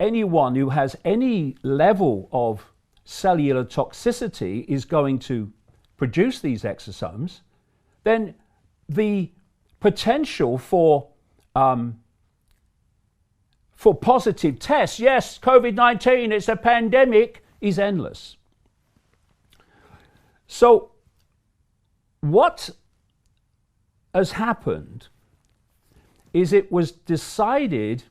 anyone who has any level of cellular toxicity is going to produce these exosomes, then the potential for positive tests, yes, COVID-19, it's a pandemic, is endless. So what has happened is it was decided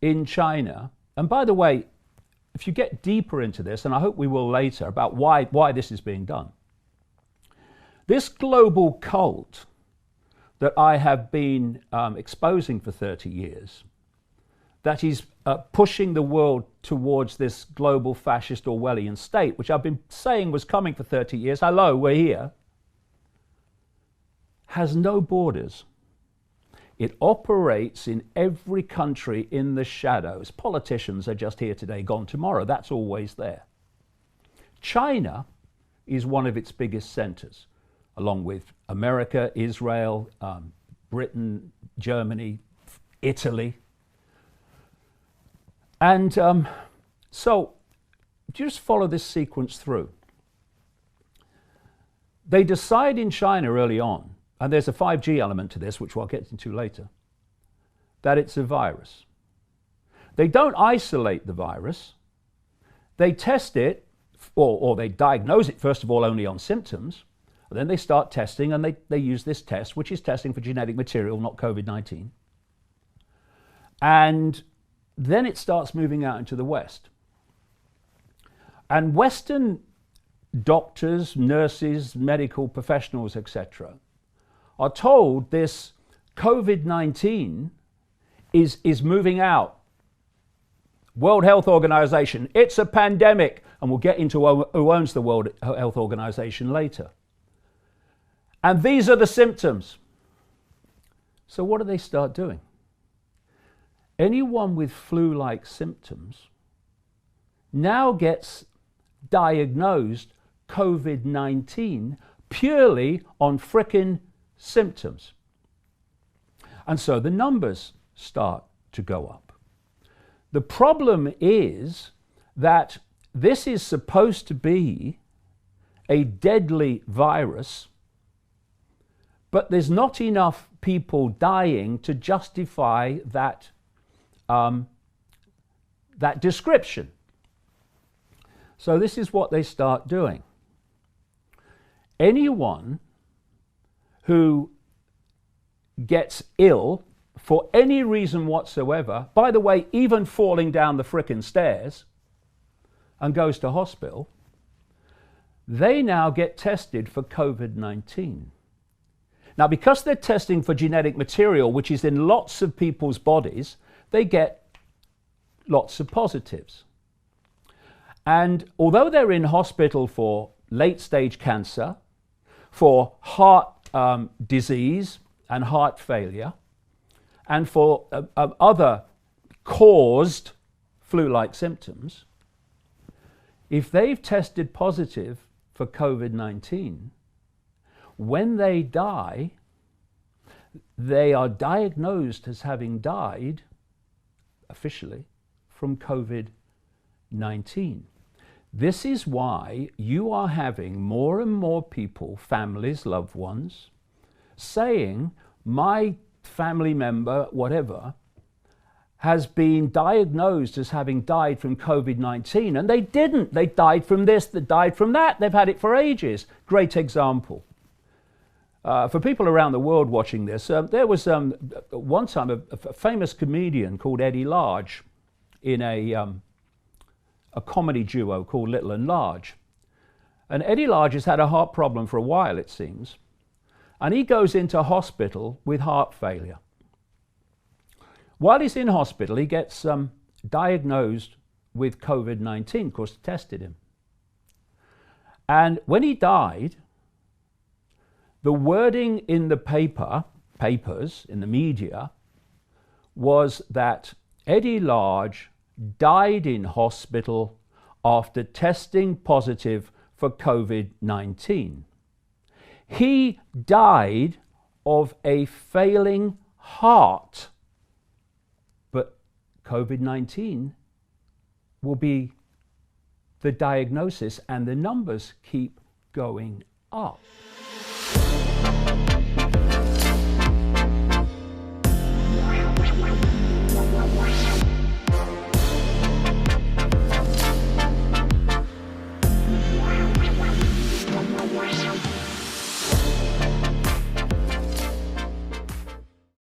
in China, and by the way, if you get deeper into this, and I hope we will later, about why this is being done, this global cult that I have been exposing for 30 years, that is pushing the world towards this global fascist Orwellian state, which I've been saying was coming for 30 years, hello, we're here, has no borders. It operates in every country in the shadows. Politicians are just here today, gone tomorrow. That's always there. China is one of its biggest centers, along with America, Israel, Britain, Germany, Italy. And so just follow this sequence through. They decide in China early on, and there's a 5G element to this, which I'll get into later, that it's a virus. They don't isolate the virus. They test it, or they diagnose it, first of all, only on symptoms. And then they start testing, and they use this test, which is testing for genetic material, not COVID-19. And then it starts moving out into the West. And Western doctors, nurses, medical professionals, etc., are told this COVID-19 is moving out. World Health Organization, it's a pandemic. And we'll get into who owns the World Health Organization later. And these are the symptoms. So what do they start doing? Anyone with flu-like symptoms now gets diagnosed COVID-19 purely on frickin' symptoms. And so the numbers start to go up. The problem is that this is supposed to be a deadly virus, but there's not enough people dying to justify that description. So this is what they start doing. Anyone who gets ill for any reason whatsoever, by the way, even falling down the frickin' stairs, and goes to hospital, they now get tested for COVID-19. Now, because they're testing for genetic material, which is in lots of people's bodies, they get lots of positives. And although they're in hospital for late-stage cancer, for heart disease and heart failure, and for other caused flu-like symptoms, if they've tested positive for COVID-19, when they die, they are diagnosed as having died, officially, from COVID-19. This is why you are having more and more people, families, loved ones, saying, my family member, whatever, has been diagnosed as having died from COVID-19, and they didn't. They died from this, they died from that. They've had it for ages. Great example. For people around the world watching this, there was one time a famous comedian called Eddie Large in a comedy duo called Little and Large. And Eddie Large has had a heart problem for a while, it seems. And he goes into hospital with heart failure. While he's in hospital, he gets diagnosed with COVID-19, of course, they tested him. And when he died, the wording in the papers, in the media, was that Eddie Large died in hospital after testing positive for COVID-19. He died of a failing heart, but COVID-19 will be the diagnosis, and the numbers keep going up.